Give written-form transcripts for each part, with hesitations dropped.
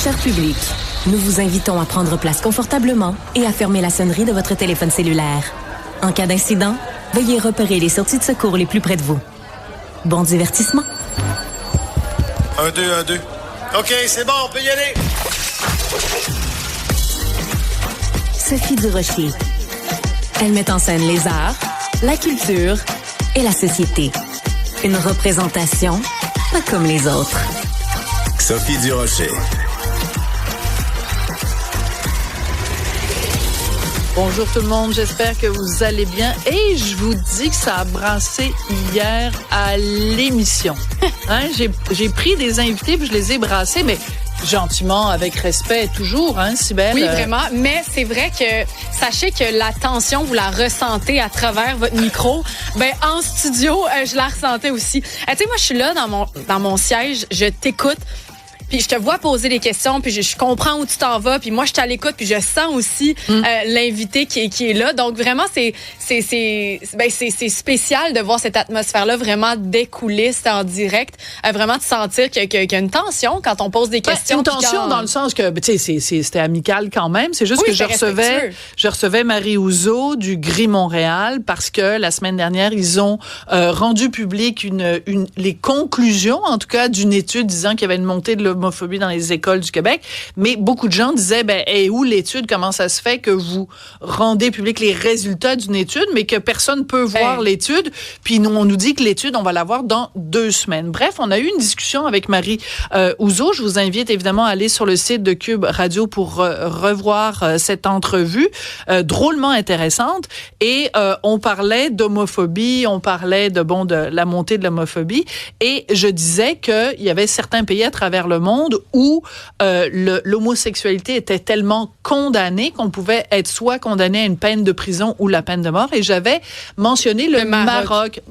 Cher public, nous vous invitons à prendre place confortablement et à fermer la sonnerie de votre téléphone cellulaire. En cas d'incident, veuillez repérer les sorties de secours les plus près de vous. Bon divertissement. 1, 2, 1, 2. OK, c'est bon, on peut y aller. Sophie Durocher. Elle met en scène les arts, la culture et la société. Une représentation pas comme les autres. Sophie Durocher. Bonjour tout le monde, j'espère que vous allez bien. Et je vous dis que ça a brassé hier à l'émission. Hein, j'ai pris des invités puis je les ai brassés, mais gentiment, avec respect, toujours, hein, Cybèle? Oui, vraiment. Mais c'est vrai que sachez que la tension, vous la ressentez à travers votre micro. Ben, en studio, je la ressentais aussi. Tu sais, moi, je suis là dans mon siège, je t'écoute. Puis je te vois poser des questions, puis je comprends où tu t'en vas, puis moi je suis à l'écoute, puis je sens aussi l'invité qui est là. Donc vraiment c'est spécial de voir cette atmosphère-là vraiment des coulisses en direct, vraiment de sentir qu'il y a une tension quand on pose des questions. Une tension dans le sens que tu sais c'était amical quand même. C'est juste que je recevais Marie Ouzo du Gris Montréal parce que la semaine dernière ils ont rendu public les conclusions en tout cas d'une étude disant qu'il y avait une montée de l'homophobie dans les écoles du Québec, mais beaucoup de gens disaient, où l'étude, comment ça se fait que vous rendez public les résultats d'une étude, mais que personne peut voir l'étude, puis on nous dit que l'étude, on va la voir dans 2 semaines. Bref, on a eu une discussion avec Marie Ouzo. Je vous invite évidemment à aller sur le site de Cube Radio pour revoir cette entrevue, drôlement intéressante, et on parlait d'homophobie, on parlait de la montée de l'homophobie, et je disais qu'il y avait certains pays à travers le monde où l'homosexualité était tellement condamnée qu'on pouvait être soit condamné à une peine de prison ou la peine de mort. Et j'avais mentionné le Maroc.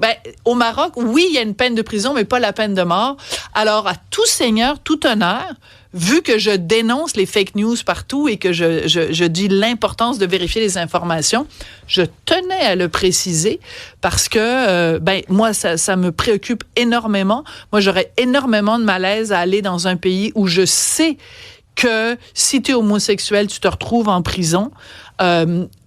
Au Maroc, oui, il y a une peine de prison, mais pas la peine de mort. Alors, à tout seigneur, tout honneur, vu que je dénonce les fake news partout et que je dis l'importance de vérifier les informations, je tenais à le préciser parce que moi ça me préoccupe énormément. Moi, j'aurais énormément de malaise à aller dans un pays où je sais que si tu es homosexuel, tu te retrouves en prison.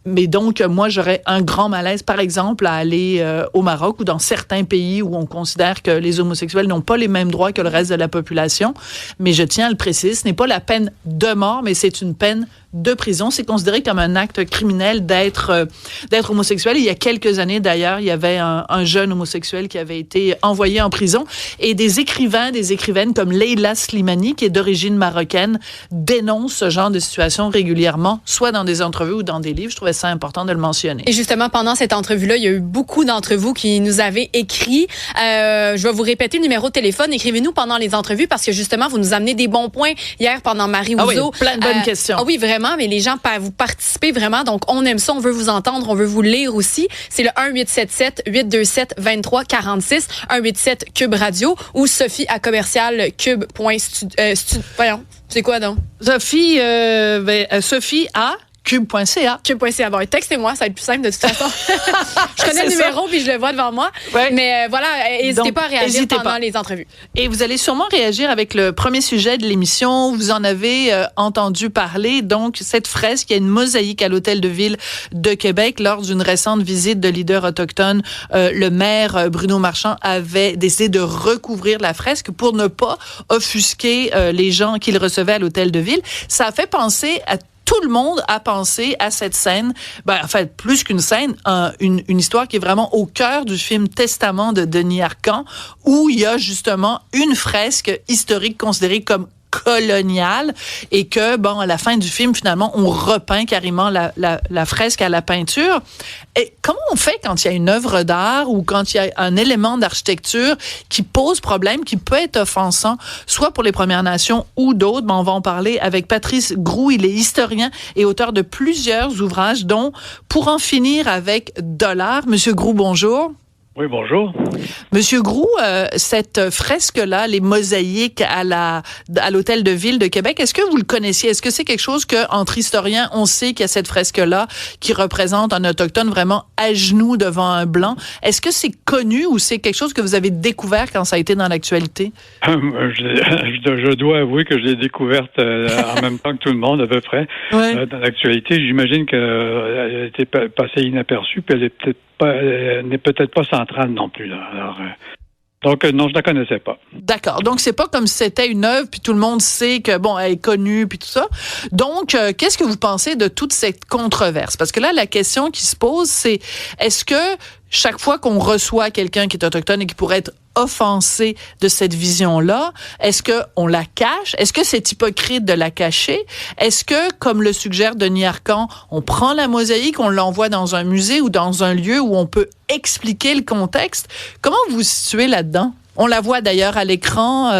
Mais donc, moi, j'aurais un grand malaise, par exemple, à aller au Maroc ou dans certains pays où on considère que les homosexuels n'ont pas les mêmes droits que le reste de la population. Mais je tiens à le préciser, ce n'est pas la peine de mort, mais c'est une peine de prison. C'est considéré comme un acte criminel d'être homosexuel. Il y a quelques années, d'ailleurs, il y avait un jeune homosexuel qui avait été envoyé en prison. Et des écrivaines comme Leila Slimani, qui est d'origine marocaine, dénoncent ce genre de situation régulièrement, soit dans des entrevues ou dans des livres. Je trouvais ça important de le mentionner. Et justement, pendant cette entrevue-là, il y a eu beaucoup d'entre vous qui nous avez écrit. Je vais vous répéter le numéro de téléphone. Écrivez-nous pendant les entrevues parce que justement, vous nous amenez des bons points hier pendant Marie Ouzo. Ah oui, plein de bonnes questions. Ah oui, vraiment, mais les gens, vous participez vraiment. Donc, on aime ça, on veut vous entendre, on veut vous lire aussi. C'est le 1-877-827-2346, 187 Cube Radio ou sophie@cube.studio. Voyons, c'est quoi donc? Sophie à Cube.ca. Cube.ca. Bon, textez-moi, ça va être plus simple de toute façon. Je connais le numéro puis je le vois devant moi. Ouais. Mais voilà, n'hésitez pas à réagir pendant les entrevues. Et vous allez sûrement réagir avec le premier sujet de l'émission. Vous en avez entendu parler. Donc, cette fresque, il y a une mosaïque à l'Hôtel de Ville de Québec. Lors d'une récente visite de leaders autochtones, le maire Bruno Marchand avait décidé de recouvrir la fresque pour ne pas offusquer les gens qu'il recevait à l'Hôtel de Ville. Ça a fait penser à tout le monde a pensé à cette scène, en fait, plus qu'une scène, une histoire qui est vraiment au cœur du film Testament de Denis Arcand, où il y a justement une fresque historique considérée comme coloniale et que, à la fin du film, finalement, on repeint carrément la fresque à la peinture. Et comment on fait quand il y a une œuvre d'art ou quand il y a un élément d'architecture qui pose problème, qui peut être offensant, soit pour les Premières Nations ou d'autres? On va en parler avec Patrice Groux. Il est historien et auteur de plusieurs ouvrages, dont Pour en finir avec $. Monsieur Groux, bonjour. Oui, bonjour. Monsieur Groux, cette fresque-là, les mosaïques à l'Hôtel de Ville de Québec, est-ce que vous le connaissiez? Est-ce que c'est quelque chose qu'entre historiens, on sait qu'il y a cette fresque-là qui représente un autochtone vraiment à genoux devant un blanc? Est-ce que c'est connu ou c'est quelque chose que vous avez découvert quand ça a été dans l'actualité? Je dois avouer que je l'ai découverte en même temps que tout le monde, à peu près, dans l'actualité. J'imagine qu'elle a été passée inaperçue, puis elle n'est peut-être pas centrale non plus, là. Alors, donc, non, je la connaissais pas. D'accord. Donc, c'est pas comme si c'était une œuvre, puis tout le monde sait que, bon, elle est connue, puis tout ça. Donc, qu'est-ce que vous pensez de toute cette controverse? Parce que là, la question qui se pose, c'est est-ce que chaque fois qu'on reçoit quelqu'un qui est autochtone et qui pourrait être offensé de cette vision-là, est-ce que on la cache? Est-ce que c'est hypocrite de la cacher? Est-ce que, comme le suggère Denis Arcand, on prend la mosaïque, on l'envoie dans un musée ou dans un lieu où on peut expliquer le contexte? Comment vous vous situez là-dedans? On la voit d'ailleurs à l'écran,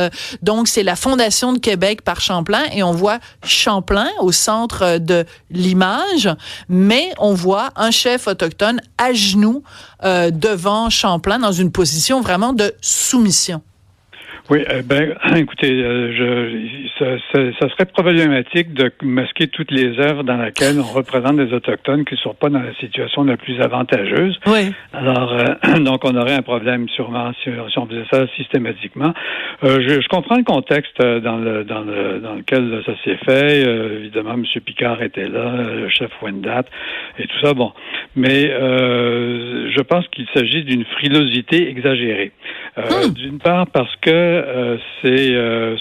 donc c'est la Fondation de Québec par Champlain et on voit Champlain au centre de l'image, mais on voit un chef autochtone à genoux devant Champlain dans une position vraiment de soumission. Oui, écoutez, ça serait problématique de masquer toutes les œuvres dans lesquelles on représente des Autochtones qui ne sont pas dans la situation la plus avantageuse. Oui. Alors, donc, on aurait un problème sûrement si on faisait ça systématiquement. Je comprends le contexte dans lequel ça s'est fait. Évidemment, M. Picard était là, le chef Wendat et tout ça. Bon, mais je pense qu'il s'agit d'une frilosité exagérée. D'une part parce que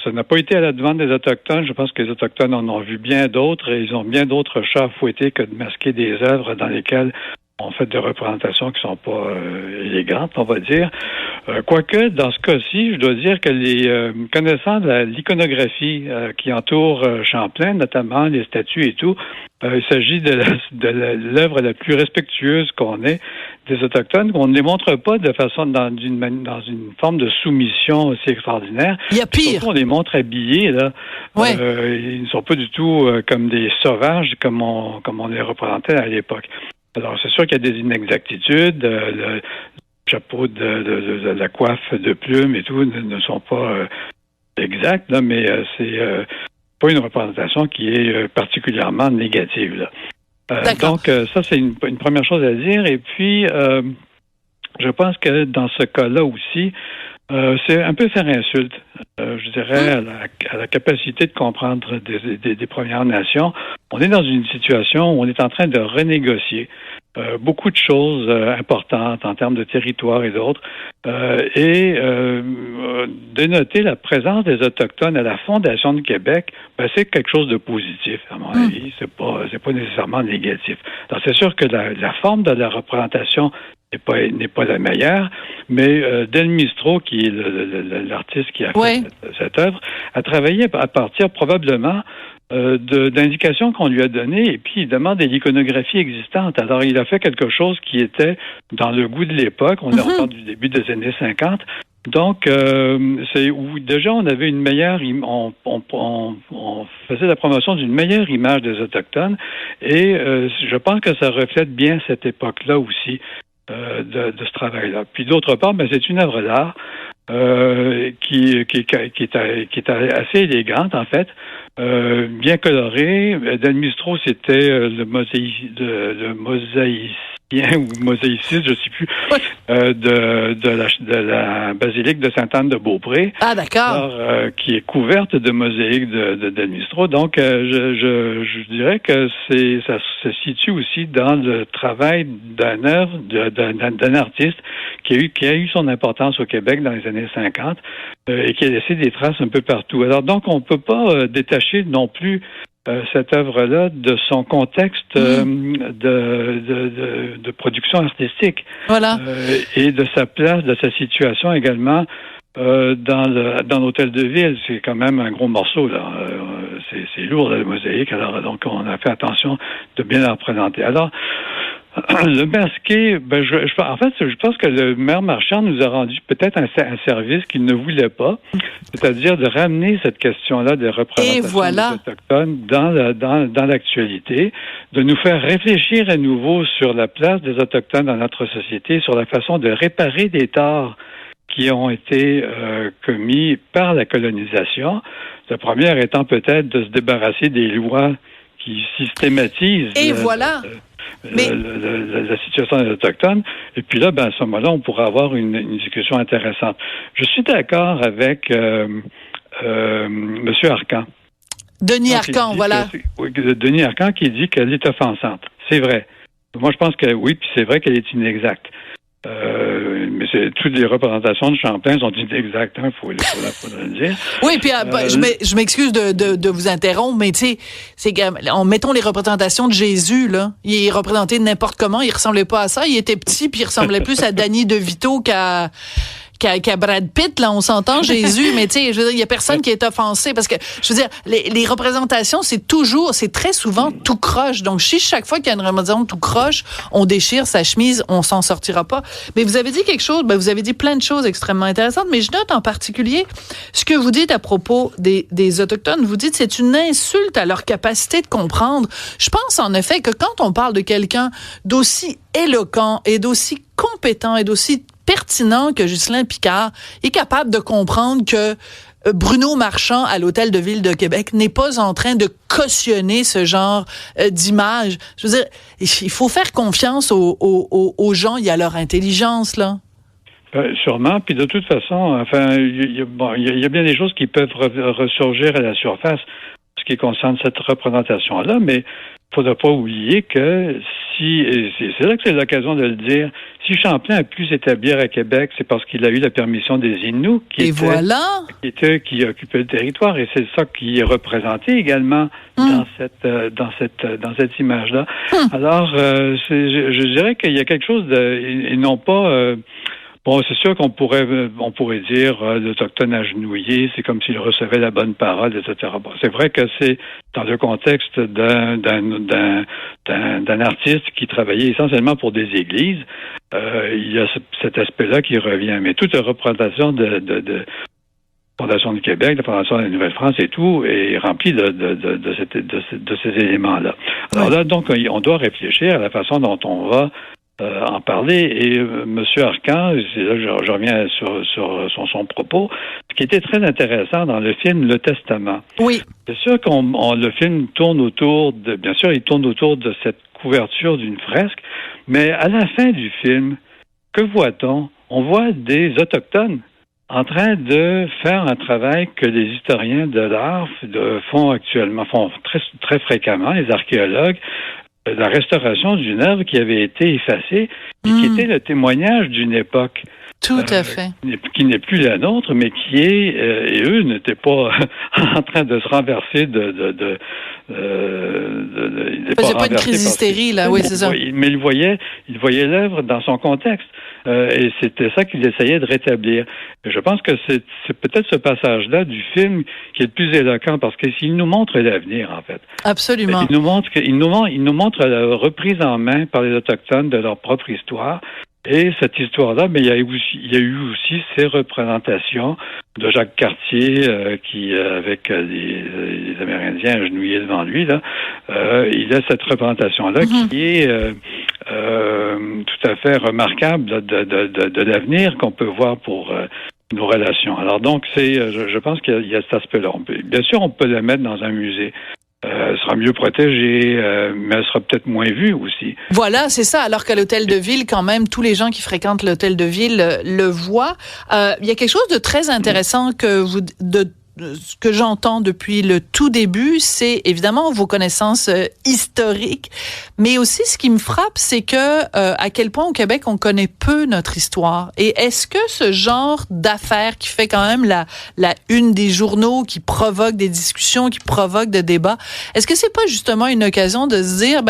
ça n'a pas été à la demande des Autochtones. Je pense que les Autochtones en ont vu bien d'autres et ils ont bien d'autres chats à fouetter que de masquer des œuvres dans lesquelles on fait des représentations qui sont pas élégantes, on va dire. Quoique, dans ce cas-ci, je dois dire que les connaissant de l'iconographie qui entoure Champlain, notamment les statues et tout, il s'agit de l'œuvre la plus respectueuse qu'on ait des Autochtones. On ne les montre pas de façon dans une forme de soumission aussi extraordinaire. Il y a pire. Surtout, on les montre habillés, là. Ouais. Ils ne sont pas du tout comme des sauvages comme on les représentait à l'époque. Alors, c'est sûr qu'il y a des inexactitudes. Le chapeau de la coiffe de plumes et tout ne sont pas exacts, là, mais c'est pas une représentation qui est particulièrement négative, là. Donc, ça, c'est une première chose à dire. Et puis, je pense que dans ce cas-là aussi, c'est un peu faire insulte, je dirais, à la capacité de comprendre des Premières Nations. On est dans une situation où on est en train de renégocier beaucoup de choses importantes en termes de territoire et d'autres, et dénoter la présence des Autochtones à la Fondation de Québec, c'est quelque chose de positif, à mon avis. C'est pas nécessairement négatif. Donc, c'est sûr que la forme de la représentation n'est pas la meilleure, mais Del Mistro, qui est l'artiste qui a fait cette œuvre, a travaillé à partir probablement d'indications qu'on lui a données, et puis il demande de l'iconographie existante. Alors, il a fait quelque chose qui était dans le goût de l'époque. On parle du début des années 50. Donc, c'est où déjà on avait une meilleure, on faisait la promotion d'une meilleure image des Autochtones, et je pense que ça reflète bien cette époque-là aussi. De ce travail-là. Puis d'autre part, c'est une œuvre d'art qui est assez élégante, en fait, bien colorée. Del Mistro, c'était le mosaïcien ou mosaïciste, je ne sais plus, de la basilique de Sainte-Anne-de-Beaupré. Ah, d'accord. Alors, qui est couverte de mosaïques de Del Mistro. Donc, je dirais que ça se situe aussi dans le travail d'une œuvre, d'un artiste qui a eu son importance au Québec dans les années 50 et qui a laissé des traces un peu partout. Alors, donc, on ne peut pas détacher non plus cette œuvre-là de son contexte de production artistique. Voilà. Et de sa place, de sa situation également dans l'hôtel de ville. C'est quand même un gros morceau, là. C'est lourd, la mosaïque. Alors, donc, on a fait attention de bien la représenter. Alors, Le masqué, en fait, je pense que le maire Marchand nous a rendu peut-être un service qu'il ne voulait pas, c'est-à-dire de ramener cette question-là des représentations des Autochtones dans l'actualité, de nous faire réfléchir à nouveau sur la place des Autochtones dans notre société, sur la façon de réparer des torts qui ont été commis par la colonisation. La première étant peut-être de se débarrasser des lois qui systématisent la situation des Autochtones. Et puis là, à ce moment-là, on pourra avoir une discussion intéressante. Je suis d'accord avec M. Arcan. Denis Arcan, voilà. Denis Arcan qui dit qu'elle est offensante. C'est vrai. Moi, je pense que oui, puis c'est vrai qu'elle est inexacte. Mais toutes les représentations de Champlain sont inexactes, il faut le dire. Oui, puis je m'excuse de vous interrompre, mais tu sais, mettons les représentations de Jésus, là. Il est représenté n'importe comment, il ressemblait pas à ça, il était petit, puis il ressemblait plus à Danny DeVito qu'à Brad Pitt, là, on s'entend, Jésus, mais tu sais, je veux dire, il y a personne qui est offensé, parce que, je veux dire, les représentations, c'est très souvent tout croche. Donc, si chaque fois qu'il y a une représentation tout croche, on déchire sa chemise, on s'en sortira pas. Mais vous avez dit quelque chose, vous avez dit plein de choses extrêmement intéressantes, mais je note en particulier ce que vous dites à propos des Autochtones. Vous dites c'est une insulte à leur capacité de comprendre. Je pense, en effet, que quand on parle de quelqu'un d'aussi éloquent et d'aussi compétent et d'aussi pertinent que Ghislain Picard est capable de comprendre que Bruno Marchand à l'Hôtel de Ville de Québec n'est pas en train de cautionner ce genre d'image. Je veux dire, il faut faire confiance aux gens et à leur intelligence, là. Sûrement, puis de toute façon, enfin, il y a bien des choses qui peuvent ressurgir à la surface en ce qui concerne cette représentation-là, mais il ne faudra pas oublier que c'est là que c'est l'occasion de le dire, si Champlain a pu s'établir à Québec, c'est parce qu'il a eu la permission des Inuits qui occupaient le territoire, et c'est ça qui est représenté également dans cette image-là. Alors, je dirais qu'il y a quelque chose et non pas... Bon, c'est sûr qu'on pourrait dire l'Autochtone agenouillé, c'est comme s'il recevait la bonne parole, etc. Bon, c'est vrai que c'est dans le contexte d'un artiste qui travaillait essentiellement pour des églises. Il y a cet aspect-là qui revient. Mais toute la représentation de Fondation du Québec, la Fondation de la Nouvelle-France et tout est remplie de ces éléments-là. Alors là, donc, on doit réfléchir à la façon dont on va en parler. Et M. Arcan, je reviens sur son propos, ce qui était très intéressant dans le film Le Testament. Oui. C'est sûr le film tourne autour de cette couverture d'une fresque, mais à la fin du film, que voit-on? On voit des Autochtones en train de faire un travail que les historiens de l'art font très, très fréquemment, les archéologues, la restauration d'une œuvre qui avait été effacée et qui était le témoignage d'une époque. Tout à fait. Qui n'est plus la nôtre, mais qui est, et eux n'étaient pas en train de se renverser c'est pas une crise d'hystérie, là, oui, c'est ça. Mais ils voyaient l'œuvre dans son contexte. Et c'était ça qu'il essayait de rétablir. Et je pense que c'est peut-être ce passage-là du film qui est le plus éloquent, parce qu'il nous montre l'avenir, en fait. Absolument. Il nous montre la reprise en main par les Autochtones de leur propre histoire. Et cette histoire-là, mais il y a eu aussi ces représentations de Jacques Cartier qui, avec les Amérindiens agenouillés devant lui, là, il a cette représentation-là qui est tout à fait remarquable de l'avenir qu'on peut voir pour nos relations. Alors donc, je pense qu'il y a cet aspect-là. Bien sûr, on peut la mettre dans un musée. Elle sera mieux protégée, mais elle sera peut-être moins vue aussi. Voilà, c'est ça. Alors qu'à l'hôtel de ville, quand même, tous les gens qui fréquentent l'hôtel de ville le voient. Il y a quelque chose de très intéressant que j'entends depuis le tout début, c'est évidemment vos connaissances historiques, mais aussi ce qui me frappe, c'est que à quel point au Québec on connaît peu notre histoire. Et est-ce que ce genre d'affaires qui fait quand même la une des journaux, qui provoque des discussions, qui provoque des débats, est-ce que c'est pas justement une occasion de se dire,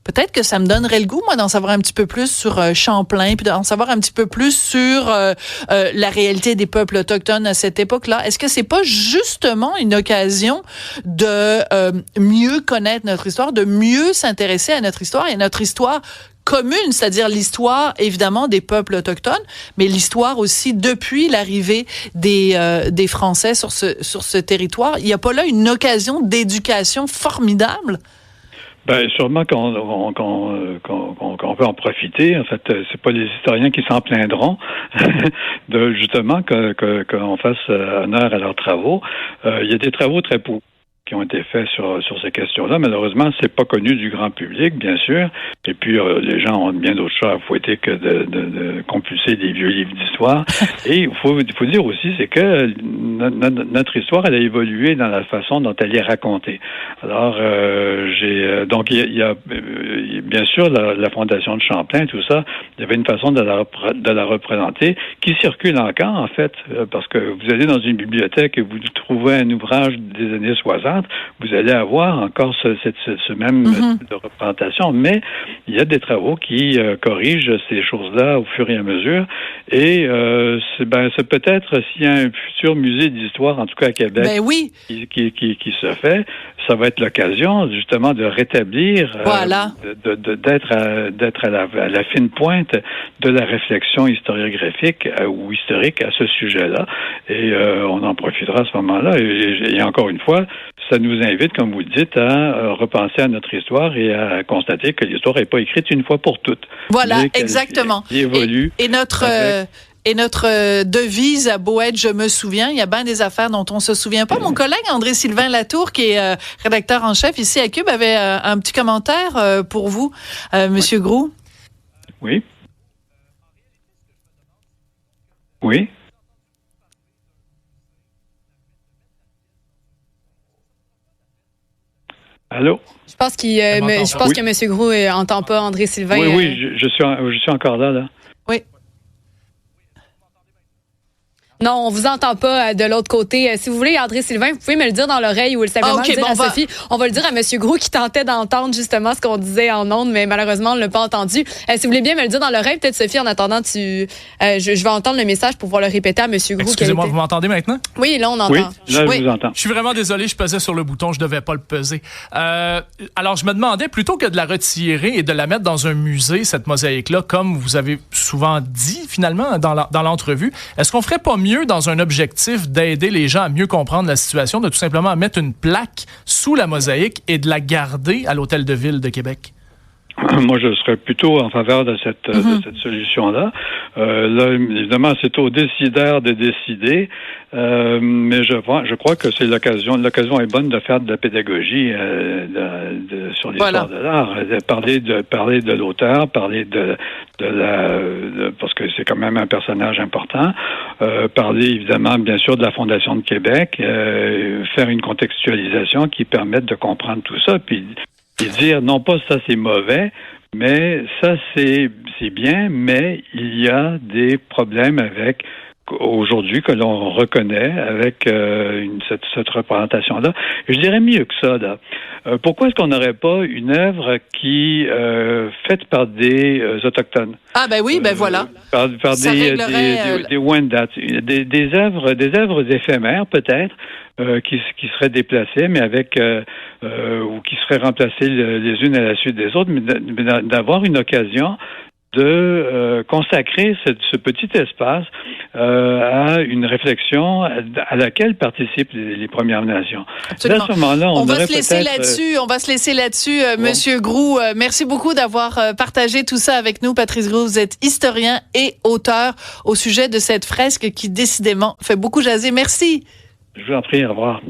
peut-être que ça me donnerait le goût, moi, d'en savoir un petit peu plus sur Champlain, puis d'en savoir un petit peu plus sur la réalité des peuples autochtones à cette époque-là. Est-ce que c'est pas justement une occasion de mieux connaître notre histoire, de mieux s'intéresser à notre histoire et notre histoire commune, c'est-à-dire l'histoire, évidemment, des peuples autochtones, mais l'histoire aussi depuis l'arrivée des Français sur ce territoire. Il n'y a pas là une occasion d'éducation formidable? Ben, sûrement qu'on peut en profiter. En fait, c'est pas les historiens qui s'en plaindront de justement qu'on fasse honneur à leurs travaux. Il y a des travaux très qui ont été faits sur ces questions-là. Malheureusement, c'est pas connu du grand public, bien sûr. Et puis, les gens ont bien d'autres chats à fouetter que de compulser des vieux livres d'histoire. Et il faut dire aussi, c'est que notre histoire, elle a évolué dans la façon dont elle est racontée. Alors, donc, il y a bien sûr la Fondation de Champlain, tout ça. Il y avait une façon de la représenter qui circule encore, en fait, parce que vous allez dans une bibliothèque et vous trouvez un ouvrage des années 60, vous allez avoir encore ce même type de représentation, mais il y a des travaux qui corrigent ces choses-là au fur et à mesure. Et c'est peut-être s'il y a un futur musée d'histoire, en tout cas à Québec, qui se fait, ça va être l'occasion justement de rétablir, d'être à la fine pointe de la réflexion historiographique ou historique à ce sujet-là. Et on en profitera à ce moment-là. Et encore une fois, ça nous invite, comme vous le dites, à repenser à notre histoire et à constater que l'histoire n'est pas écrite une fois pour toutes. Voilà, exactement. Elle évolue. Et notre devise a beau être « Je me souviens », il y a bien des affaires dont on se souvient pas. Mon collègue André-Sylvain Latour, qui est rédacteur en chef ici à Cube, avait un petit commentaire pour vous, Monsieur Groulx. Oui. Oui. Allô? Je pense que M. Groulx n'entend pas André-Sylvain. Oui, je suis encore là. Oui. Non, on vous entend pas de l'autre côté. Si vous voulez, André-Sylvain, vous pouvez me le dire dans l'oreille ou simplement le dire à Sophie. On va le dire à M. Groulx qui tentait d'entendre justement ce qu'on disait en ondes, mais malheureusement, on ne l'a pas entendu. Si vous voulez bien me le dire dans l'oreille, peut-être Sophie, en attendant, je vais entendre le message pour pouvoir le répéter à M. Groulx. Excusez-moi, vous m'entendez maintenant? Oui, là, on entend. Oui, là, je vous entends. Je suis vraiment désolé, je pesais sur le bouton, je devais pas le peser. Alors, je me demandais, plutôt que de la retirer et de la mettre dans un musée, cette mosaïque-là, comme vous avez souvent dit, finalement, dans l'entrevue, est-ce qu'on ferait pas mieux dans un objectif d'aider les gens à mieux comprendre la situation, de tout simplement mettre une plaque sous la mosaïque et de la garder à l'Hôtel de Ville de Québec? Moi, je serais plutôt en faveur de cette solution-là. Là, évidemment, c'est aux décideurs de décider, mais je crois que c'est l'occasion. L'occasion est bonne de faire de la pédagogie sur l'histoire de l'art, parler de l'auteur, parler parce que c'est quand même un personnage important. Parler évidemment, bien sûr, de la Fondation de Québec, faire une contextualisation qui permette de comprendre tout ça, puis dire non pas ça c'est mauvais, mais ça c'est bien, mais il y a des problèmes avec aujourd'hui que l'on reconnaît avec cette représentation-là. Et je dirais mieux que ça, là. Pourquoi est-ce qu'on n'aurait pas une œuvre qui faite par des Autochtones? Ah ben oui, ben voilà. Par des Wendat, des œuvres éphémères peut-être, qui seraient déplacées, mais avec ou qui seraient remplacées les unes à la suite des autres, mais d'avoir une occasion de consacrer ce petit espace à une réflexion à laquelle participent les Premières Nations. Absolument. À ce moment-là, on va se laisser là-dessus. Monsieur Groulx, merci beaucoup d'avoir partagé tout ça avec nous. Patrice Groulx, vous êtes historien et auteur au sujet de cette fresque qui décidément fait beaucoup jaser. Merci. Je vous en prie, au revoir.